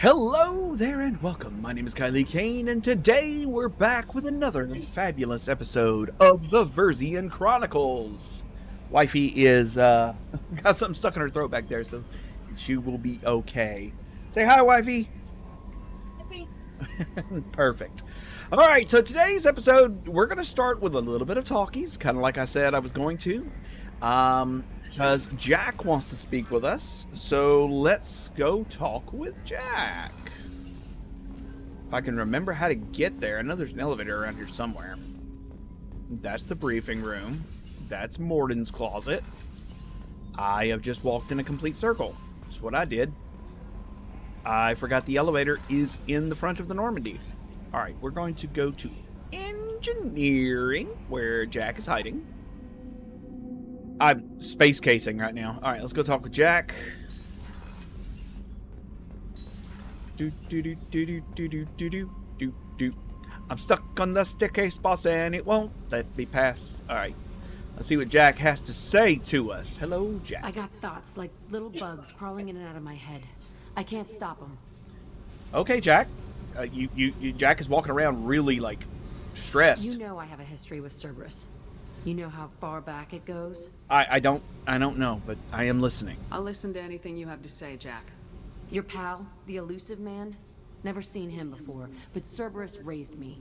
Hello there and welcome. My name is Kailee Cain, and today we're back with another fabulous episode of the Versian Chronicles. Wifey is got something stuck in her throat back there, so she will be okay. Say hi, Wifey. Perfect. All right, so today's episode, we're going to start with a little bit of talkies, kind of like I said I was going to, because Jack wants to speak with us, so let's go talk with Jack. If I can remember how to get there, I know there's an elevator around here somewhere. That's the briefing room. That's Morden's closet. I have just walked in a complete circle. That's what I did. I forgot the elevator is in the front of the Normandy. All right, we're going to go to engineering, where Jack is hiding. I'm space casing right now. All right, let's go talk with Jack. I'm stuck on the staircase, boss, and it won't let me pass. All right, let's see what Jack has to say to us. Hello, Jack. I got thoughts like little bugs crawling in and out of my head. I can't stop them. Okay, Jack. Jack is walking around really, like, stressed. You know I have a history with Cerberus. You know how far back it goes? I don't know, but I am listening. I'll listen to anything you have to say, Jack. Your pal, the elusive man? Never seen him before, but Cerberus raised me.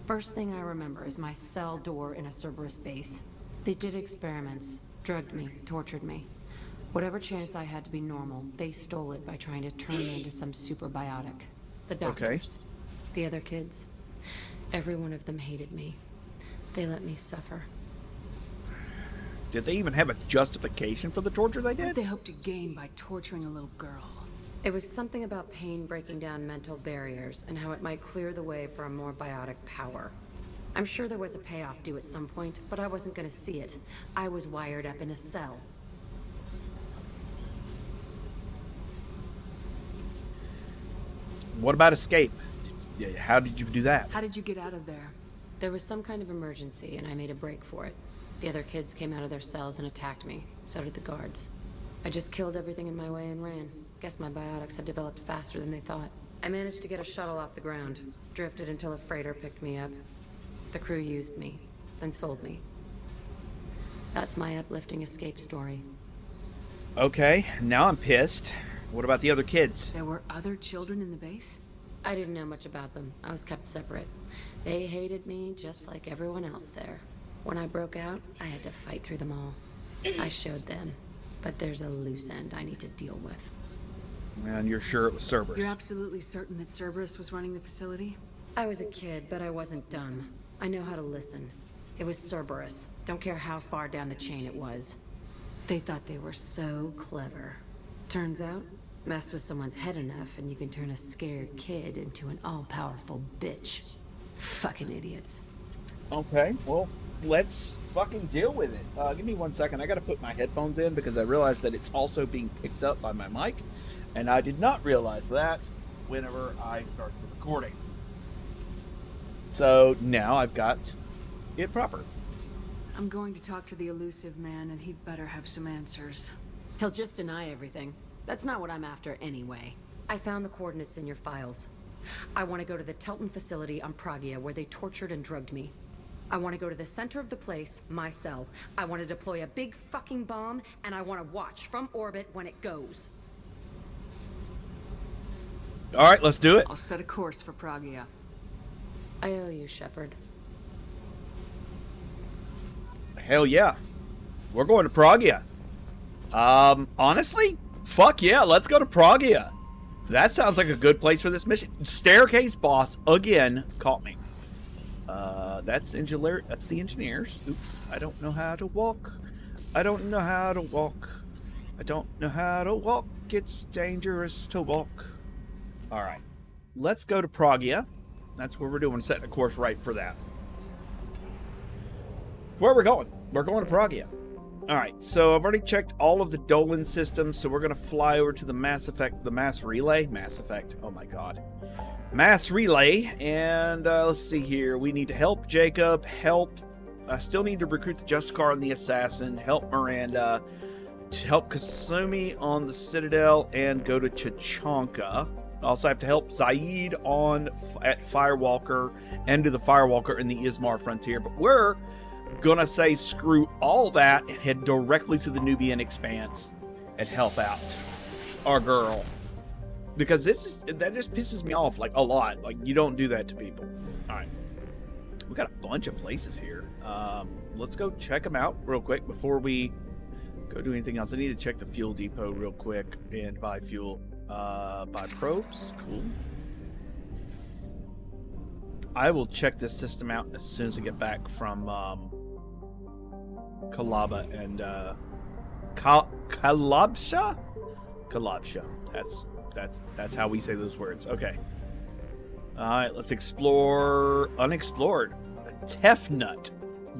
First thing I remember is my cell door in a Cerberus base. They did experiments, drugged me, tortured me. Whatever chance I had to be normal, they stole it by trying to turn me into some superbiotic. The doctors, the other kids, every one of them hated me. They let me suffer. Did they even have a justification for the torture they What did? they hope to gain by torturing a little girl? It was something about pain breaking down mental barriers and how it might clear the way for a more biotic power. I'm sure there was a payoff due at some point, but I wasn't going to see it. I was wired up in a cell. What about escape? How did you do that? How did you get out of there? There was some kind of emergency, and I made a break for it. The other kids came out of their cells and attacked me. So did the guards. I just killed everything in my way and ran. Guess my biotics had developed faster than they thought. I managed to get a shuttle off the ground. Drifted until a freighter picked me up. The crew used me, then sold me. That's my uplifting escape story. Okay, now I'm pissed. What about the other kids? There were other children in the base? I didn't know much about them. I was kept separate. They hated me just like everyone else there. When I broke out, I had to fight through them all. I showed them, but there's a loose end I need to deal with. And you're sure it was Cerberus? You're absolutely certain that Cerberus was running the facility? I was a kid, but I wasn't dumb. I know how to listen. It was Cerberus. Don't care how far down the chain it was. They thought they were so clever. Turns out, mess with someone's head enough and you can turn a scared kid into an all-powerful bitch. Fucking idiots. Okay, well, let's fucking deal with it. Give me 1 second. I gotta put my headphones in because I realized that it's also being picked up by my mic, and I did not realize that whenever I started recording. So now I've got it proper. I'm going to talk to the elusive man, and he'd better have some answers. He'll just deny everything. That's not what I'm after anyway. I found the coordinates in your files. I want to go to the Telton facility on Pragia where they tortured and drugged me. I want to go to the center of the place, my cell. I want to deploy a big fucking bomb, and I want to watch from orbit when it goes. All right, let's do it. I'll set a course for Pragia. I owe you, Shepard. Hell yeah. We're going to Pragia. Honestly, fuck yeah, let's go to Pragia. That sounds like a good place for this mission. Staircase boss again caught me. That's the engineers. Oops, I don't know how to walk. I don't know how to walk. I don't know how to walk. It's dangerous to walk. All right, let's go to Pragia. That's where we're doing, setting a course right for that. Where we're going? We're going to Pragia. All right, so I've already checked all of the Dolan systems, so we're going to fly over to the Mass Effect, oh my god. Mass Relay, and let's see here. We need to help Jacob, I still need to recruit the Justicar and the Assassin, help Miranda, to help Kasumi on the Citadel, and go to Chachanka. Also have to help Zaid at Firewalker and do the Firewalker in the Ismar frontier. But we're gonna say screw all that and head directly to the Nubian Expanse and help out our girl. Because that just pisses me off like a lot. Like, you don't do that to people. Alright. We got a bunch of places here. Let's go check them out real quick before we go do anything else. I need to check the fuel depot real quick and buy fuel. Buy probes. Cool. I will check this system out as soon as I get back from Kalaba and Kalabsha? Kalabsha. That's how we say those words. Okay. Alright, let's explore unexplored. Tefnut.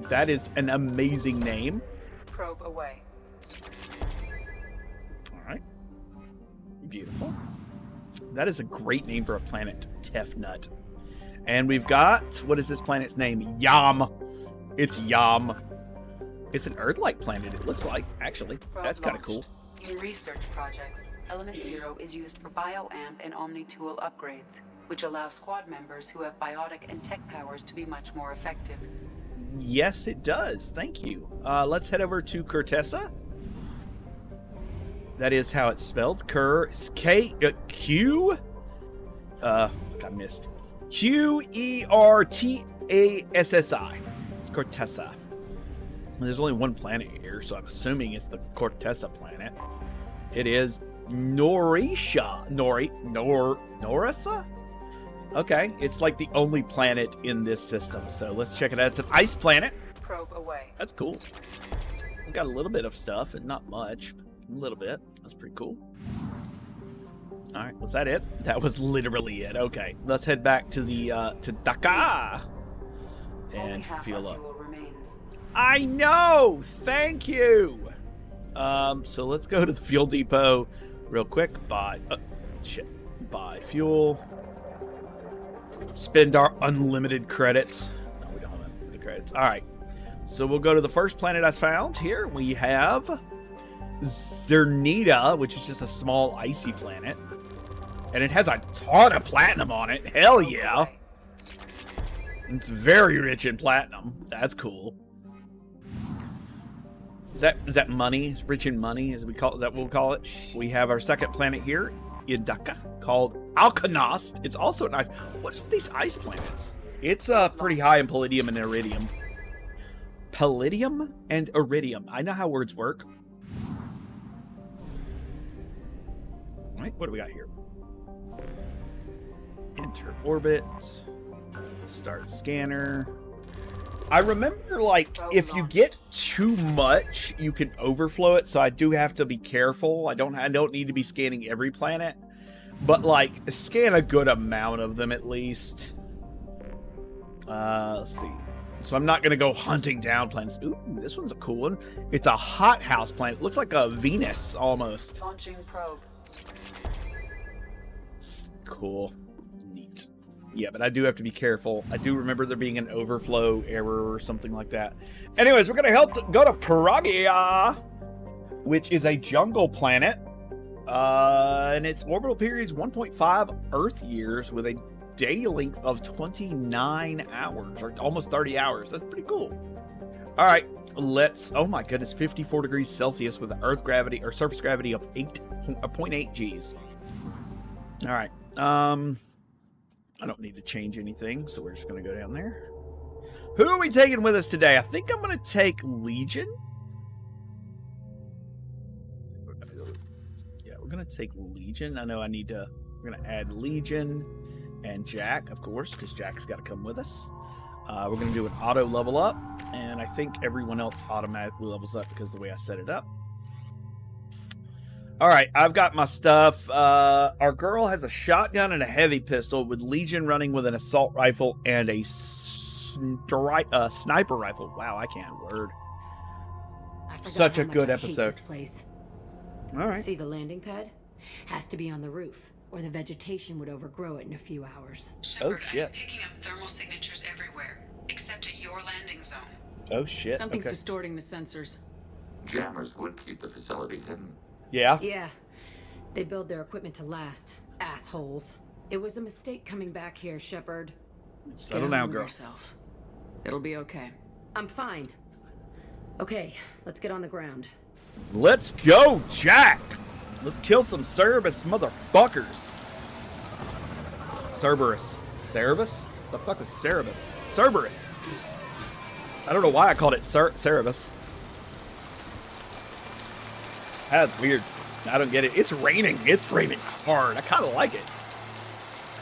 That is an amazing name. Probe away. Alright. Beautiful. That is a great name for a planet, Tefnut. And we've got, what is this planet's name? Yam. It's Yam. It's an Earth-like planet, it looks like, actually. That's kind of cool. In research projects, Element Zero is used for bioamp and Omni-tool upgrades, which allow squad members who have biotic and tech powers to be much more effective. Yes, it does. Thank you. Let's head over to Kurtessa. That is how it's spelled. Q. I missed. Qertassi. Kurtessa. There's only one planet here, so I'm assuming it's the Kurtessa planet. It is Norisha. Norissa? Okay, it's like the only planet in this system, so let's check it out. It's an ice planet. Probe away. That's cool. We got a little bit of stuff, and not much. A little bit. That's pretty cool. Alright, was that it? That was literally it. Okay, let's head back to the, to Dakar. And fuel up. I know! Thank you! So let's go to the fuel depot real quick. Buy fuel. Spend our unlimited credits. No, we don't have unlimited credits. Alright. So we'll go to the first planet I found. Here we have Zernita, which is just a small icy planet. And it has a ton of platinum on it. Hell yeah. It's very rich in platinum. That's cool. Is that money? It's rich in money, is that what we'll call it? We have our second planet here in Dakar called Alkanost. It's also nice. What's with these ice planets? It's pretty high in palladium and iridium. Palladium and iridium. I know how words work. All right, what do we got here? Enter orbit. Start scanner. I remember, like, if you get too much, you can overflow it, so I do have to be careful. I don't need to be scanning every planet, but, like, scan a good amount of them at least. Let's see. So I'm not going to go hunting down planets. Ooh, this one's a cool one. It's a hothouse planet. It looks like a Venus, almost. Launching probe. Cool. Neat. Yeah, but I do have to be careful. I do remember there being an overflow error or something like that. Anyways, we're going to go to Pragia, which is a jungle planet. And its orbital period is 1.5 Earth years with a day length of 29 hours, or almost 30 hours. That's pretty cool. All right, oh my goodness, 54 degrees Celsius with an Earth gravity, or surface gravity of 0.8 Gs. All right. I don't need to change anything, so we're just going to go down there. Who are we taking with us today? I think I'm going to take Legion. Yeah, we're going to take Legion. I know we're going to add Legion and Jack, of course, because Jack's got to come with us. We're going to do an auto level up, and I think everyone else automatically levels up because of the way I set it up. All right, I've got my stuff. Our girl has a shotgun and a heavy pistol, with Legion running with an assault rifle and a sniper rifle. Wow, I can't word. Such a good episode. This place. All right. See the landing pad? Has to be on the roof, or the vegetation would overgrow it in a few hours. Shepard, Oh, shit. I'm picking up thermal signatures everywhere, except at your landing zone. Oh, shit. Something's Okay. distorting the sensors. Jammers would keep the facility hidden. Yeah? Yeah, they build their equipment to last. Assholes. It was a mistake coming back here, Shepard. Settle Get down, home girl. yourself. It'll be okay. I'm fine. Okay, let's get on the ground. Let's go, Jack! Let's kill some Cerberus motherfuckers. Cerberus. Cerberus? The fuck is Cerberus? Cerberus. I don't know why I called it Cerberus. That's weird. I don't get it. It's raining. It's raining hard. I kind of like it.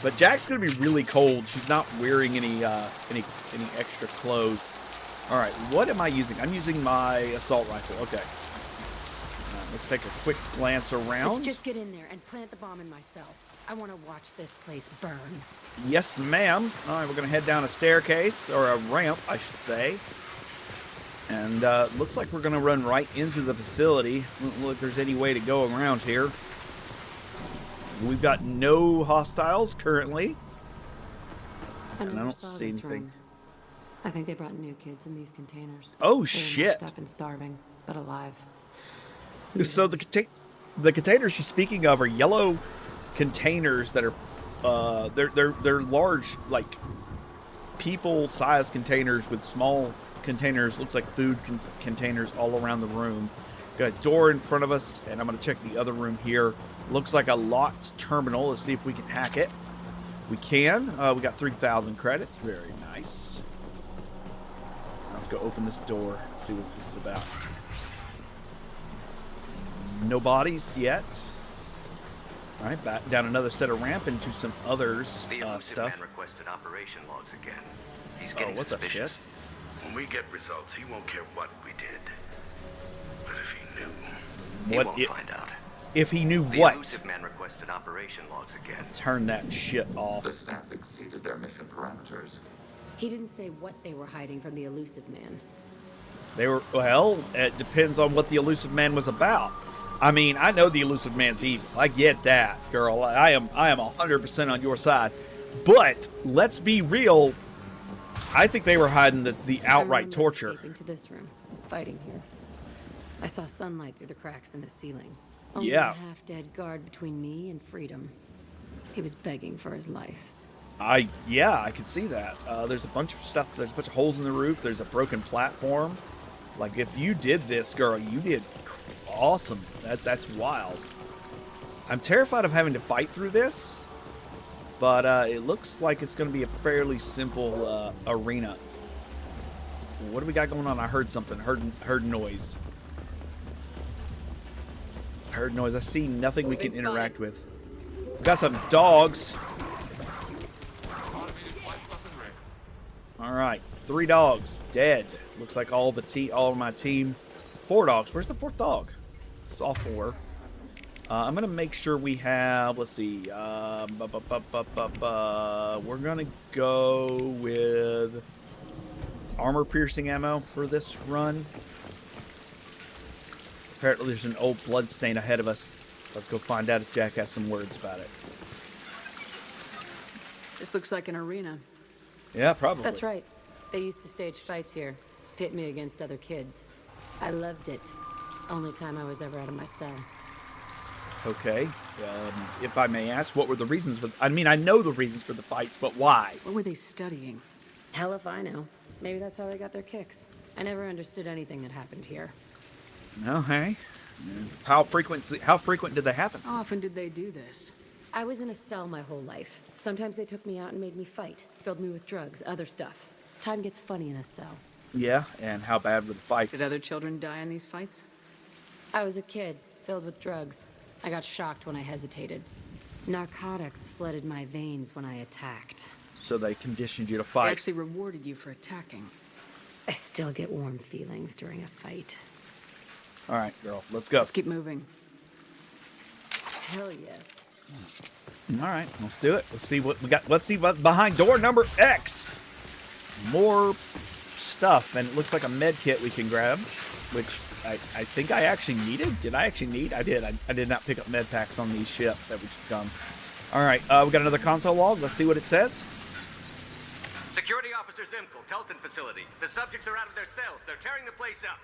But Jack's gonna be really cold. She's not wearing any extra clothes. All right, what am I using? I'm using my assault rifle. Okay. Let's take a quick glance around. Let's just get in there and plant the bomb in myself. I want to watch this place burn. Yes, ma'am. All right, we're gonna head down a staircase, or a ramp, I should say. And looks like we're gonna run right into the facility. Doesn't look like there's any way to go around here. We've got no hostiles currently. And I don't see anything. I think they brought new kids in these containers. Oh, They were shit. messed up and starving, but alive. So the containers she's speaking of are yellow containers that are they're large, like people-sized containers with small containers. Looks like food containers all around the room. Got a door in front of us, and I'm gonna check the other room here. Looks like a locked terminal. Let's see if we can hack it. We can. We got 3,000 credits. Very nice. Let's go open this door. See what this is about. No bodies yet. All right, back down another set of ramp into some others The elusive stuff. man requested operation logs again. He's getting What the suspicious. shit? When we get results, he won't care what we did. But if he knew... He What won't it- find out. If he knew The what, elusive man requested operation logs again. turn that shit off. The staff exceeded their mission parameters. He didn't say what they were hiding from the elusive man. They were, well, it depends on what the elusive man was about. I mean, I know the elusive man's evil. I get that, girl. I am 100% on your side. But let's be real. I think they were hiding the I outright remember torture. escaping to this room, fighting here. I saw sunlight through the cracks in the ceiling. Only Yeah. a half-dead guard between me and freedom. He was begging for his life. Yeah, I could see that. There's a bunch of stuff. There's a bunch of holes in the roof. There's a broken platform. Like, if you did this, girl, you did awesome. That's wild. I'm terrified of having to fight through this, but it looks like it's going to be a fairly simple arena. What do we got going on? I heard something. Heard noise. Heard noise. I see nothing we can Moving interact spine. with. We got some dogs. All right, 3 dogs dead. Looks like all of my team. 4 dogs. Where's the 4th dog? It's all 4. I'm gonna make sure we have. Let's see. We're gonna go with armor-piercing ammo for this run. Apparently, there's an old bloodstain ahead of us. Let's go find out if Jack has some words about it. This looks like an arena. Yeah, probably. That's right. They used to stage fights here, pit me against other kids. I loved it. Only time I was ever out of my cell. Okay. If I may ask, what were the reasons for... I mean, I know the reasons for the fights, but why? What were they studying? Hell if I know. Maybe that's how they got their kicks. I never understood anything that happened here. No, hey. How frequent did they happen? How often did they do this? I was in a cell my whole life. Sometimes they took me out and made me fight, filled me with drugs, other stuff. Time gets funny in a cell. Yeah, and how bad were the fights? Did other children die in these fights? I was a kid, filled with drugs. I got shocked when I hesitated. Narcotics flooded my veins when I attacked. So they conditioned you to They fight. actually rewarded you for attacking. I still get warm feelings during a fight. All right, girl, let's go. Let's keep moving. Hell yes. All right, let's do it. Let's see what we got. Let's see what behind door number X. More stuff, and it looks like a med kit we can grab, which I think I actually needed. Did I actually need? I did. I did not pick up med packs on these ship that we've done. All right, we got another console log. Let's see what it says. Security Officer Zimkel, Telton facility. The subjects are out of their cells. They're tearing the place up.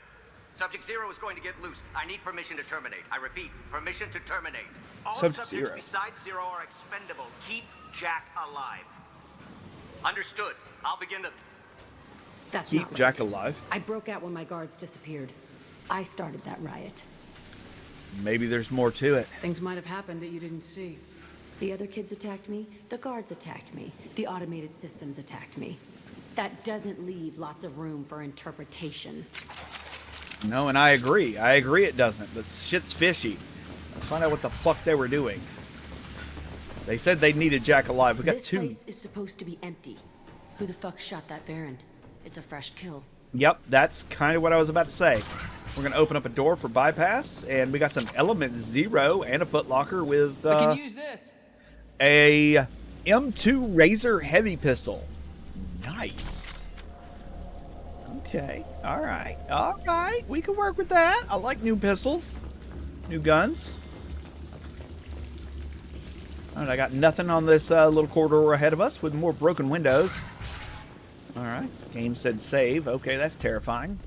Subject Zero is going to get loose. I need permission to terminate. I repeat, permission to terminate. All Subject subjects Zero. besides Zero are expendable. Keep Jack alive. Understood. I'll begin to... That's Keep not right. Jack alive. I broke out when my guards disappeared. I started that riot. Maybe there's more to it. Things might have happened that you didn't see. The other kids attacked me, the guards attacked me, the automated systems attacked me. That doesn't leave lots of room for interpretation. No, and I agree. I agree it doesn't. But shit's fishy. Let's find out what the fuck they were doing. They said they needed Jack alive. We got This two. place is supposed to be empty. Who the fuck shot that Baron? It's a fresh kill. Yep, that's kind of what I was about to say. We're going to open up a door for bypass, and we got some Element Zero and a footlocker with We can use this. a M2 Razor heavy pistol. Nice. Okay, all right. We can work with that. I like new pistols, new guns. All right, I got nothing on this little corridor ahead of us with more broken windows. All right, game said save. Okay, that's terrifying.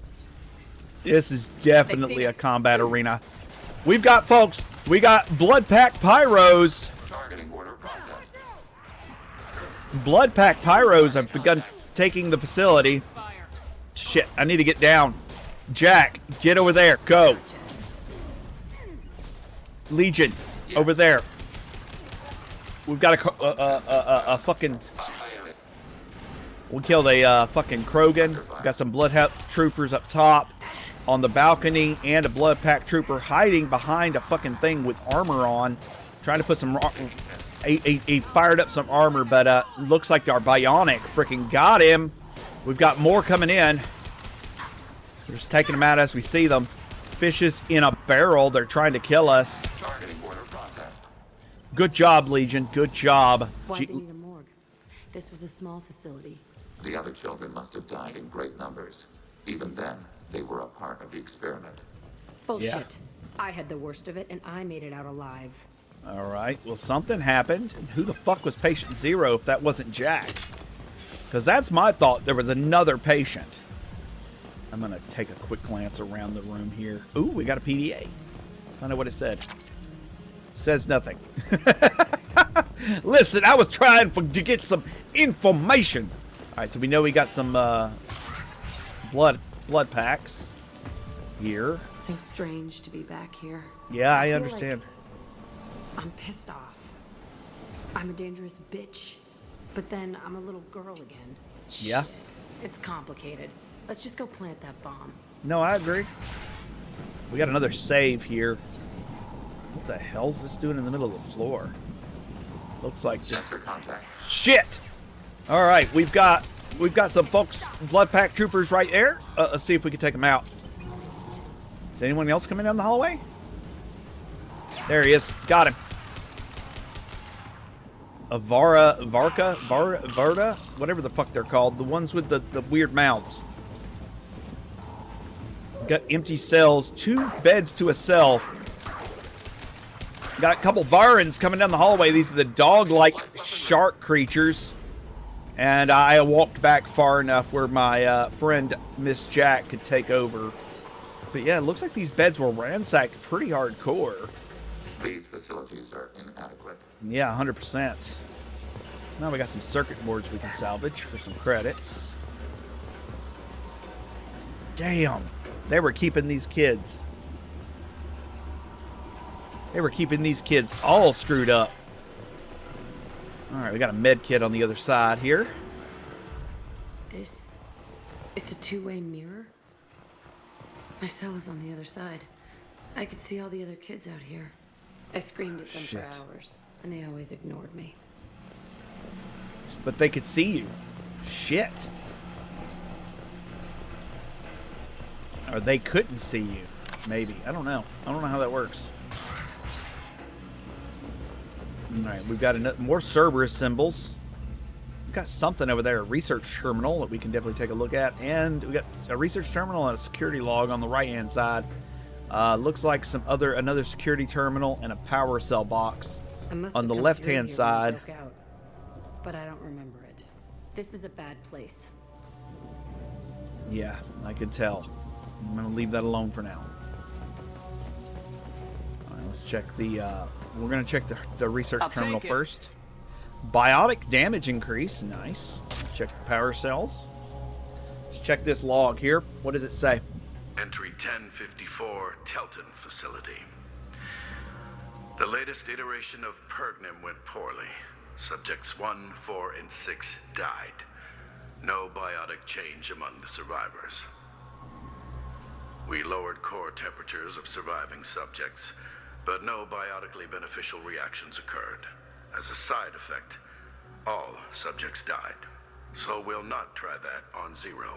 This is definitely a combat arena. We've got, folks, we got blood pack pyros. Targeting order processed. Blood pack pyros have begun taking the facility. Shit, I need to get down. Jack, get over there. Go. Legion, over there. We've got a fucking... We killed a fucking Krogan. Got some blood troopers up top on the balcony, and a blood pack trooper hiding behind a fucking thing with armor on, trying to put some... He fired up some armor, but looks like our bionic freaking got him. We've got more coming in. We're just taking them out as we see them. Fishes in a barrel. They're trying to kill us. Targeting order processed. Good job, Legion. Good job. Why do they need a morgue? This was a small facility. The other children must have died in great numbers. Even then, they were a part of the experiment. Bullshit. Yeah. I had the worst of it, and I made it out alive. All right. Well, something happened. Who the fuck was Patient Zero if that wasn't Jack? Because that's my thought. There was another patient. I'm going to take a quick glance around the room here. Ooh, we got a PDA. I don't know what it said. Says nothing. Listen, I was trying to get some information. All right, so we know we got some blood packs here. So strange to be back here. Yeah, I feel understand. like I'm pissed off. I'm a dangerous bitch. But then I'm a little girl again. Yeah. Shit. It's complicated. Let's just go plant that bomb. No, I agree. We got another save here. What the hell's this doing in the middle of the floor? Looks like just Sensor contact. shit. All right, we've got some folks, blood pack troopers right there. Let's see if we can take them out. Is anyone else coming down the hallway? There he is. Got him. Varda, whatever the fuck they're called. The ones with the weird mouths. Got empty cells, 2 beds to a cell. Got a couple Varans coming down the hallway. These are the dog-like shark creatures. And I walked back far enough where my friend Miss Jack could take over. But yeah, it looks like these beds were ransacked pretty hardcore. These facilities are inadequate. Yeah, 100%. Now we got some circuit boards we can salvage for some credits. Damn. They were keeping these kids. They were keeping these kids all screwed up. Alright, we got a med kit on the other side here. It's a two-way mirror? My cell is on the other side. I could see all the other kids out here. I screamed at them Shit. for hours, and they always ignored me. But they could see you. Shit. Or they couldn't see you. Maybe. I don't know. I don't know how that works. Alright, we've got more Cerberus symbols. We've got something over there, a research terminal that we can definitely take a look at. And we got a research terminal and a security log on the right-hand side. Looks like another security terminal and a power cell box I must on have the come left-hand through here when I side. broke out, but I don't remember it. This is a bad place. Yeah, I could tell. I'm gonna leave that alone for now. All right, let's check the. We're gonna check the research terminal first. Biotic damage increase, nice. Check the power cells. Let's check this log here. What does it say? Entry 1054, Telton facility. The latest iteration of Pergnim went poorly. Subjects 1, 4, and 6 died. No biotic change among the survivors. We lowered core temperatures of surviving subjects, but no biotically beneficial reactions occurred. As a side effect, all subjects died. So we'll not try that on Zero.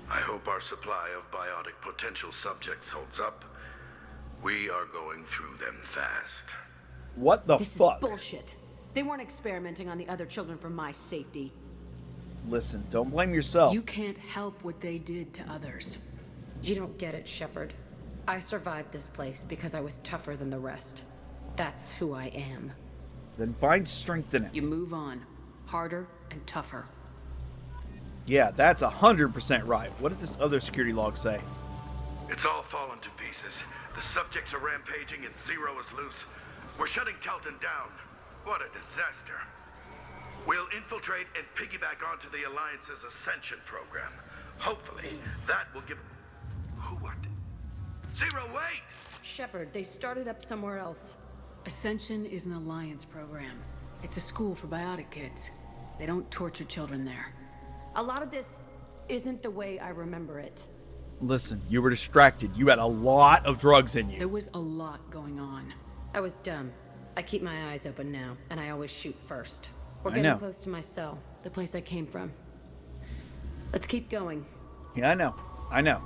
I hope our supply of biotic potential subjects holds up. We are going through them fast. What the This fuck? is bullshit. They weren't experimenting on the other children for my safety. Listen, don't blame yourself. You can't help what they did to others. You don't get it, Shepard. I survived this place because I was tougher than the rest. That's who I am. Then find strength in it. You move on. Harder and tougher. Yeah, that's 100% right. What does this other security log say? It's all fallen to pieces. The subjects are rampaging and Zero is loose. We're shutting Telton down. What a disaster. We'll infiltrate and piggyback onto the Alliance's Ascension program. Hopefully, that will give... Who, what? Zero, wait! Shepard, they started up somewhere else. Ascension is an Alliance program. It's a school for biotic kids. They don't torture children there. A lot of this isn't the way I remember it. Listen, you were distracted. You had a lot of drugs in you. There was a lot going on. I was dumb. I keep my eyes open now, and I always shoot first. We're I getting know. close to my cell, the place I came from. Let's keep going. Yeah, I know. I know.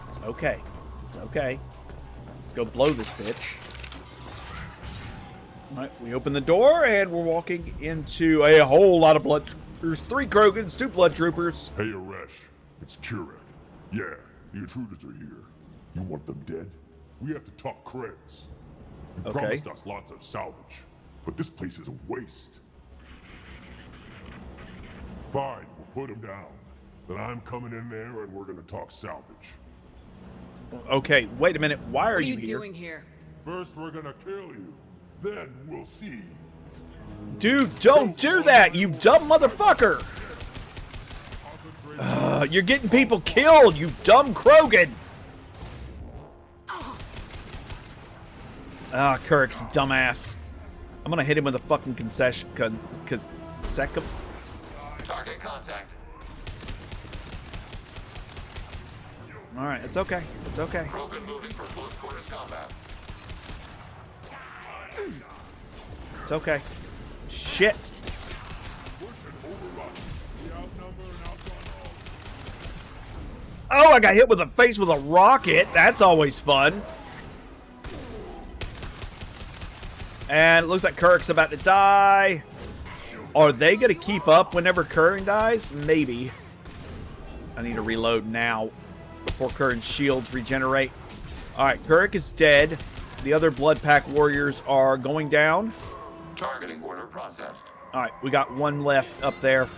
It's okay. It's okay. Let's go blow this bitch. All right, we open the door, and we're walking into a whole lot of blood. There's 3 Krogans, 2 blood troopers. Hey, Aresh. It's Kirek. Yeah, the intruders are here. You want them dead? We have to talk creds. You Okay. promised us lots of salvage, but this place is a waste. Fine, we'll put them down. Then I'm coming in there and we're gonna talk salvage. Okay, wait a minute. Why are What are you you here? doing here? First, we're gonna kill you. Then we'll see. Dude, don't do that, you dumb motherfucker! You're getting people killed, you dumb Krogan! Ah, Kirk's dumbass. I'm gonna hit him with a fucking secum. Target contact. Alright, it's okay. It's okay. Krogan moving for close quarters combat. It's okay. Shit. Push and overrun. We outnumber and outgun Oh, all. I got hit with the face with a rocket. That's always fun. And it looks like Kirk's about to die. Are they going to keep up whenever Curran dies? Maybe. I need to reload now before Curran's shields regenerate. Alright, Kirk is dead. The other Blood Pack warriors are going down. Targeting order processed. Alright, we got one left up there.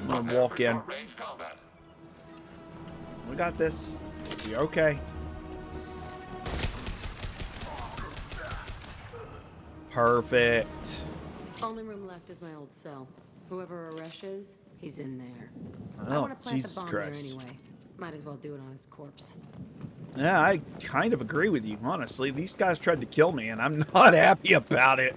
I'm going to Prepare walk for in. short-range combat. We got this. We're okay. Perfect. Only room left is my old cell. Whoever Aresh is, he's in there. I Oh, want to plant Jesus the bomb Christ. there anyway. Might as well do it on his corpse. Yeah, I kind of agree with you, honestly. These guys tried to kill me, and I'm not happy about it.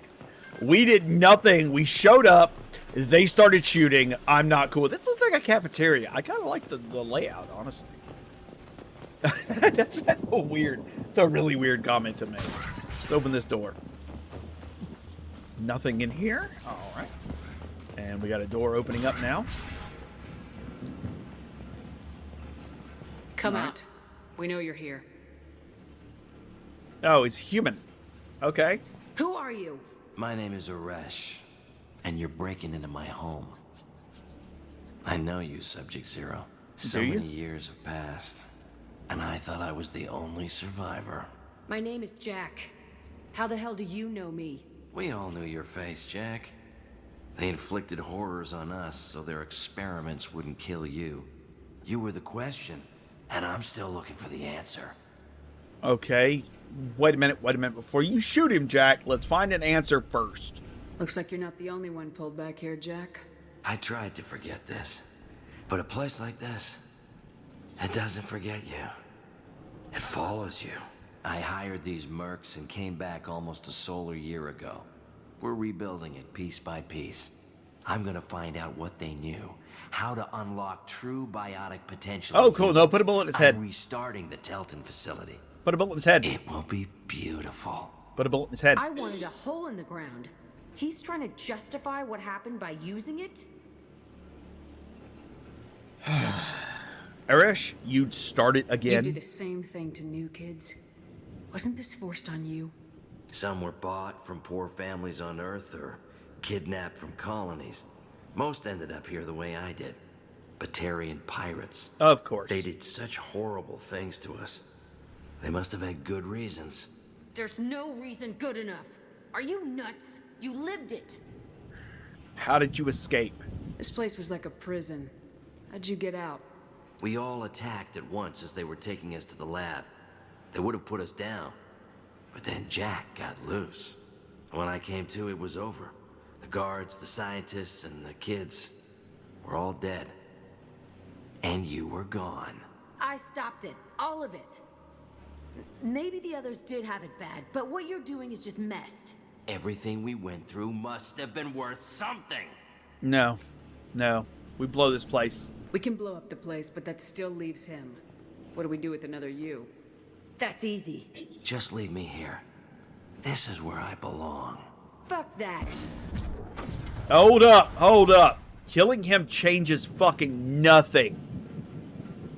We did nothing. We showed up. They started shooting. I'm not cool. This looks like a cafeteria. I kind of like the layout, honestly. That's a weird. It's a really weird comment to make. Let's open this door. Nothing in here. All right. And we got a door opening up now. Come Alright. out. We know you're here. Oh, he's human. Okay. Who are you? My name is Aresh, and you're breaking into my home. I know you, Subject Zero. So Do you? many years have passed, and I thought I was the only survivor. My name is Jack. How the hell do you know me? We all knew your face, Jack. They inflicted horrors on us so their experiments wouldn't kill you. You were the question, and I'm still looking for the answer. Okay. Wait a minute. Before you shoot him, Jack, let's find an answer first. Looks like you're not the only one pulled back here, Jack. I tried to forget this, but a place like this, it doesn't forget you. It follows you. I hired these mercs and came back almost a solar year ago. We're rebuilding it piece by piece. I'm gonna find out what they knew, how to unlock true biotic potential. Oh, cool. No, put a bullet in his head. I'm restarting the Telton facility. Put a bullet in his head. It will be beautiful. Put a bullet in his head. I wanted a hole in the ground. He's trying to justify what happened by using it? Arish, you'd start it You again. do the same thing to new kids. Wasn't this forced on you? Some were bought from poor families on Earth or kidnapped from colonies. Most ended up here the way I did. Batarian pirates. Of course. They did such horrible things to us. They must have had good reasons. There's no reason good enough. Are you nuts? You lived it. How did you escape? This place was like a prison. How'd you get out? We all attacked at once as they were taking us to the lab. They would have put us down. But then Jack got loose. When I came to, it was over. The guards, the scientists, and the kids were all dead. And you were gone. I stopped it. All of it. Maybe the others did have it bad, but what you're doing is just messed. Everything we went through must have been worth something. No. We blow this place. We can blow up the place, but that still leaves him. What do we do with another you? That's easy. Just leave me here. This is where I belong. Fuck that. Hold up. Killing him changes fucking nothing.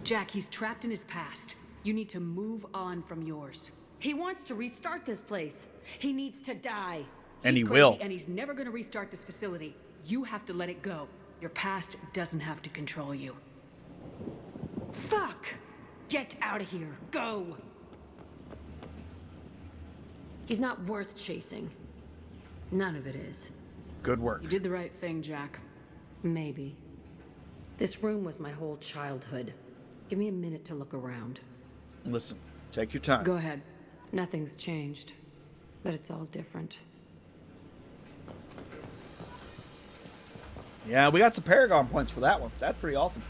Jack, he's trapped in his past. You need to move on from yours. He wants to restart this place. He needs to die. And He's he crazy, will. And he's never gonna restart this facility. You have to let it go. Your past doesn't have to control you. Fuck! Get out of here. Go! He's not worth chasing. None of it is. Good work. You did the right thing, Jack. Maybe. This room was my whole childhood. Give me a minute to look around. Listen, take your time. Go ahead. Nothing's changed, but it's all different. Yeah, we got some Paragon points for that one. That's pretty awesome.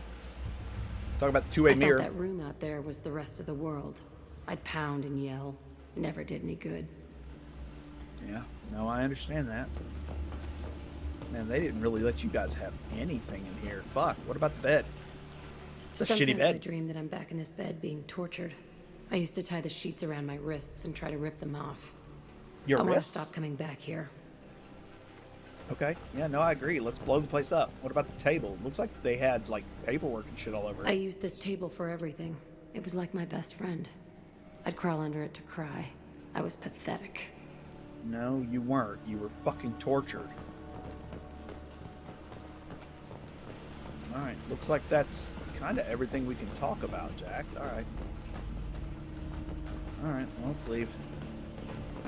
Talk about the two-way I mirror. thought that room out there was the rest of the world. I'd pound and yell. Never did any good. Yeah, no, I understand that. Man, they didn't really let you guys have anything in here. Fuck, what about the bed? It's a Sometimes shitty I bed. dream that I'm back in this bed being tortured. I used to tie the sheets around my wrists and try to rip them off. Your I want to wrists? stop coming back here. Okay, yeah, no, I agree. Let's blow the place up. What about the table? Looks like they had, like, paperwork and shit all over I it. used this table for everything. It was like my best friend. I'd crawl under it to cry. I was pathetic. No, you weren't. You were fucking tortured. Alright, looks like that's kind of everything we can talk about, Jack. Alright. Alright, well, let's leave.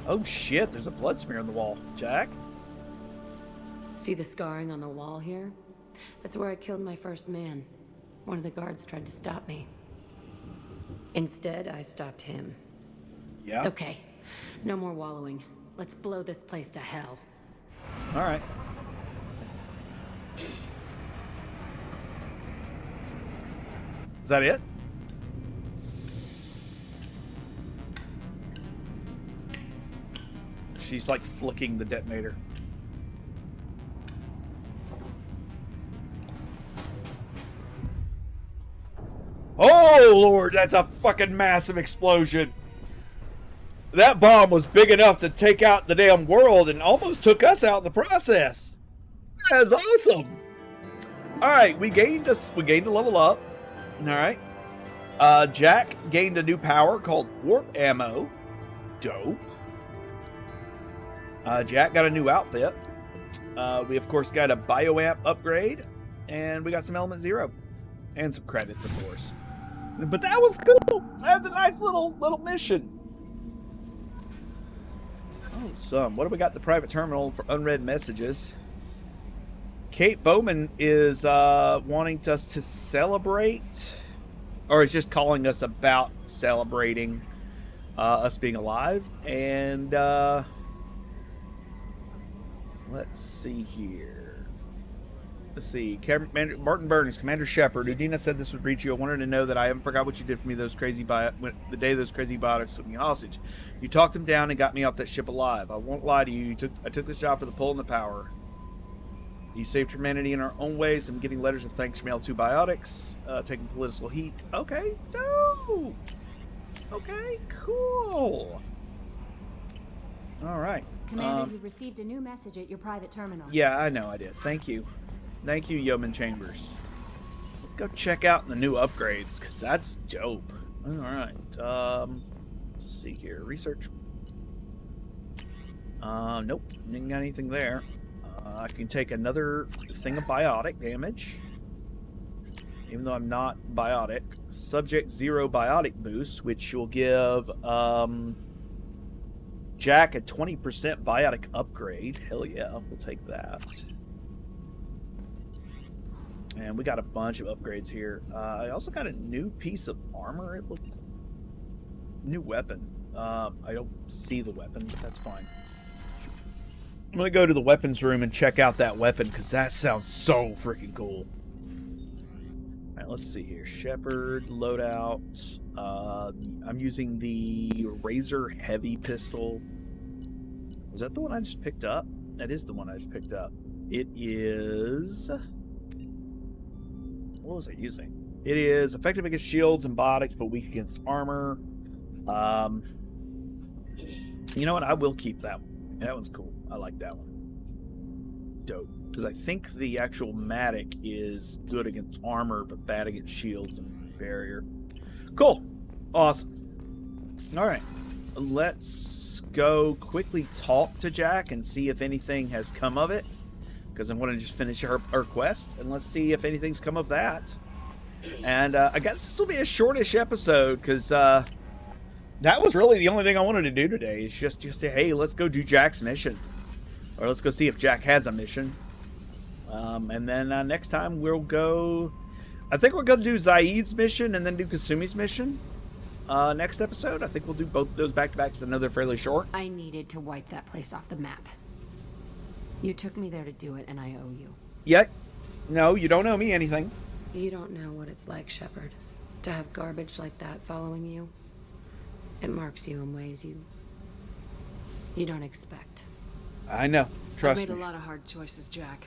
Oh shit, there's a blood smear on the wall. Jack? See the scarring on the wall here? That's where I killed my first man. One of the guards tried to stop me. Instead, I stopped him. Yeah? Okay, no more wallowing. Let's blow this place to hell. Alright. Is that it? She's like flicking the detonator. Oh Lord, that's a fucking massive explosion. That bomb was big enough to take out the damn world and almost took us out in the process. That was awesome. All right, we gained a level up. All right. Jack gained a new power called warp ammo. Dope. Jack got a new outfit. We of course got a bioamp upgrade, and we got some element 0 and some credits, of course. But that was cool. That's a nice little mission. Oh, what do we got in the private terminal for unread messages? Kate Bowman is wanting us to celebrate or it's just calling us about celebrating us being alive. And let's see here. Let's see. Martin Burns, Commander Shepard. Udina said this would reach you. I wanted to know that I haven't forgot what you did for me the day those crazy biotics took me hostage. You talked them down and got me off that ship alive. I won't lie to you. I took this job for the pull and the power. You saved humanity in our own ways. I'm getting letters of thanks from L2 Biotics, taking political heat. Okay, dope. Okay, cool. All right. Commander, you've received a new message at your private terminal. Yeah, I know I did. Thank you. Thank you, Yeoman Chambers. Let's go check out the new upgrades, because that's dope. All right. Let's see here. Research. Nope. Didn't got anything there. I can take another thing of biotic damage. Even though I'm not biotic. Subject 0 biotic boost, which will give Jack a 20% biotic upgrade. Hell yeah, we'll take that. And we got a bunch of upgrades here. I also got a new piece of armor. It looked new weapon. I don't see the weapon, but that's fine. I'm gonna go to the weapons room and check out that weapon because that sounds so freaking cool. All right, let's see here. Shepard loadout. I'm using the Razor Heavy Pistol. Is that the one I just picked up? That is the one I just picked up. It is. What was I using? It is effective against shields and biotics, but weak against armor. You know what? I will keep that one. That one's cool. I like that one. Dope. Because I think the actual Matic is good against armor, but bad against shields and barrier. Cool. Awesome. All right. Let's go quickly talk to Jack and see if anything has come of it. Because I'm going to just finish her quest, and let's see if anything's come of that. And I guess this will be a shortish episode, because that was really the only thing I wanted to do today. Is just to, hey, let's go do Jack's mission. Or let's go see if Jack has a mission. And then next time we'll go... I think we're going to do Zaid's mission and then do Kasumi's mission. Next episode. I think we'll do both those back-to-back, because I know they're fairly short. I needed to wipe that place off the map. You took me there to do it, and I owe you. Yeah. No, you don't owe me anything. You don't know what it's like, Shepard. To have garbage like that following you. It marks you in ways you don't expect. I know. Trust me. I made a lot of hard choices, Jack.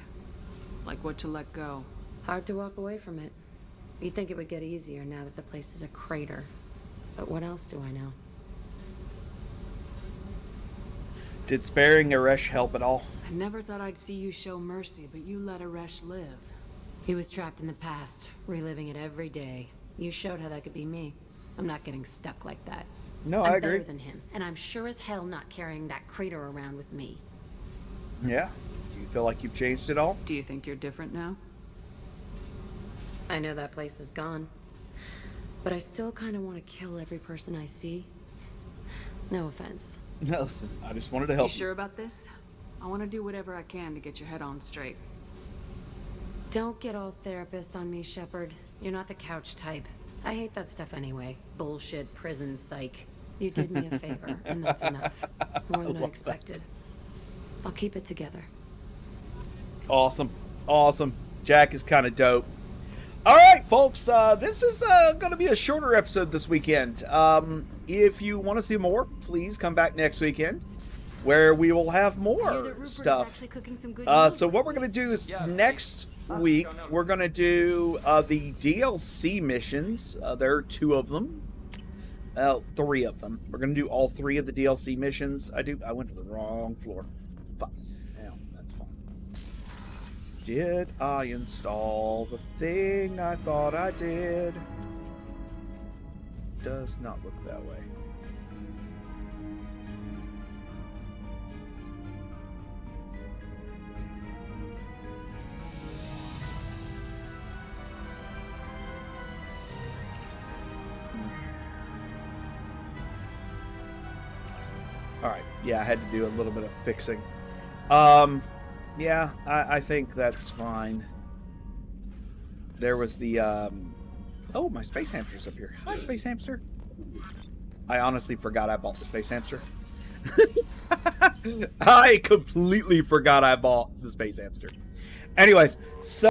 Like what to let go. Hard to walk away from it. You'd think it would get easier now that the place is a crater. But what else do I know? Did sparing Aresh help at all? I never thought I'd see you show mercy, but you let Aresh live. He was trapped in the past, reliving it every day. You showed how that could be me. I'm not getting stuck like that. No, I'm I agree. better than him, and I'm sure as hell not carrying that crater around with me. Yeah. Do you feel like you've changed at all? Do you think you're different now? I know that place is gone. But I still kind of want to kill every person I see. No offense. No, listen, I just wanted to help You sure about this? I want to do whatever I can to get your head on straight. Don't get all therapist on me, Shepard. You're not the couch type. I hate that stuff anyway. Bullshit, prison, psych. You did me a favor, and that's enough. More than I expected. I'll keep it together. Awesome. Awesome. Jack is kind of dope. All right, folks. This is going to be a shorter episode this weekend. If you want to see more, please come back next weekend, where we will have more stuff. So what we're going to do is next week, we're going to do the DLC missions. There are 2 of them. 3 of them. We're going to do all 3 of the DLC missions. I went to the wrong floor. Fuck. Yeah, that's fine. Did I install the thing I thought I did? Does not look that way. Alright, yeah, I had to do a little bit of fixing. Yeah, I think that's fine. There was the Oh, my space hamster's up here. Hi, space hamster. I honestly forgot I bought the space hamster. I completely forgot I bought the space hamster. Anyways, so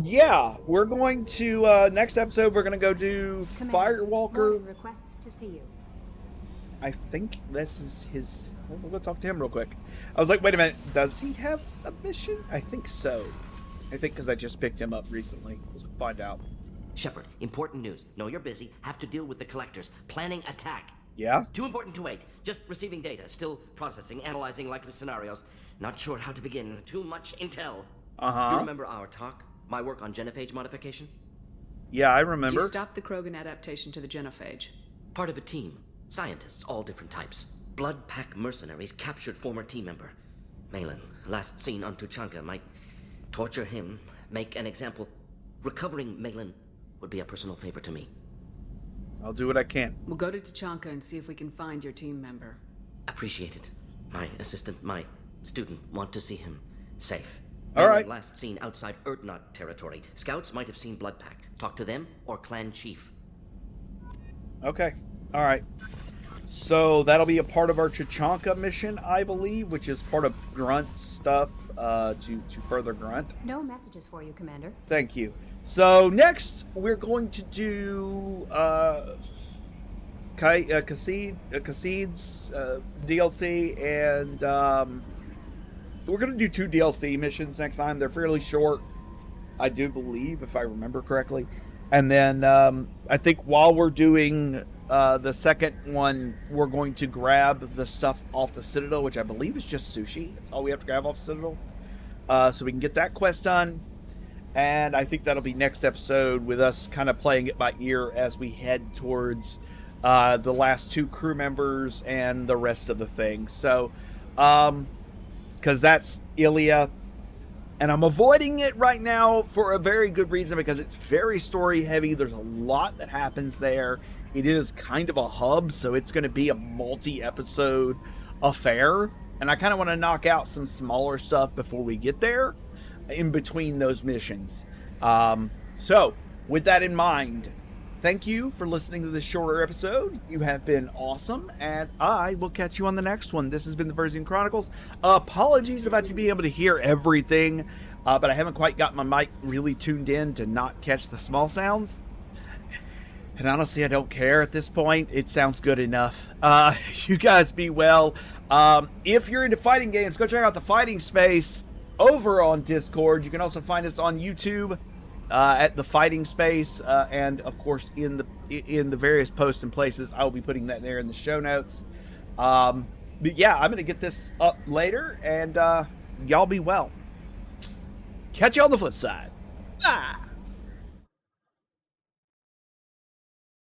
yeah, we're going to next episode we're gonna go do Firewalker. Morgan requests to see you. I think this is his. We'll go talk to him real quick. I was like, wait a minute, does he have a mission? I think so. I think because I just picked him up recently. Let's find out. Shepard, important news. Know you're busy. Have to deal with the collectors. Planning attack. Yeah? Too important to wait. Just receiving data. Still processing, analyzing likely scenarios. Not sure how to begin. Too much intel. Uh-huh. You remember our talk? My work on genophage modification? Yeah, I remember. You stopped the Krogan adaptation to the genophage. Part of a team. Scientists, all different types. Blood pack mercenaries captured former team member. Malin, last seen on Tuchanka, might torture him, make an example. Recovering Malin would be a personal favor to me. I'll do what I can. We'll go to Tuchanka and see if we can find your team member. Appreciate it. My assistant, my student, want to see him safe. All right. Last seen outside Erdnot territory. Scouts might have seen Bloodpack. Talk to them or clan chief. Okay. All right. So that'll be a part of our Tuchanka mission, I believe, which is part of Grunt stuff to further Grunt. No messages for you, Commander. Thank you. So next, we're going to do Kailee's DLC, and we're going to do 2 DLC missions next time. They're fairly short, I do believe, if I remember correctly. And then I think while we're doing the second one, we're going to grab the stuff off the Citadel, which I believe is just sushi. That's all we have to grab off the Citadel. So we can get that quest done. And I think that'll be next episode with us kind of playing it by ear as we head towards the last 2 crew members and the rest of the thing. So, because that's Ilya. And I'm avoiding it right now for a very good reason, because it's very story heavy. There's a lot that happens there. It is kind of a hub, so it's going to be a multi-episode affair. And I kind of want to knock out some smaller stuff before we get there, in between those missions. So, with that in mind, thank you for listening to this shorter episode. You have been awesome, and I will catch you on the next one. This has been the Verzian Chronicles. Apologies about you being able to hear everything, but I haven't quite got my mic really tuned in to not catch the small sounds. And honestly, I don't care at this point. It sounds good enough. You guys be well. If you're into fighting games, go check out the Fighting Space over on Discord. You can also find us on YouTube at the Fighting Space, and of course in the various posts and places. I will be putting that there in the show notes. But yeah, I'm gonna get this up later, and y'all be well. Catch you on the flip side. Ah.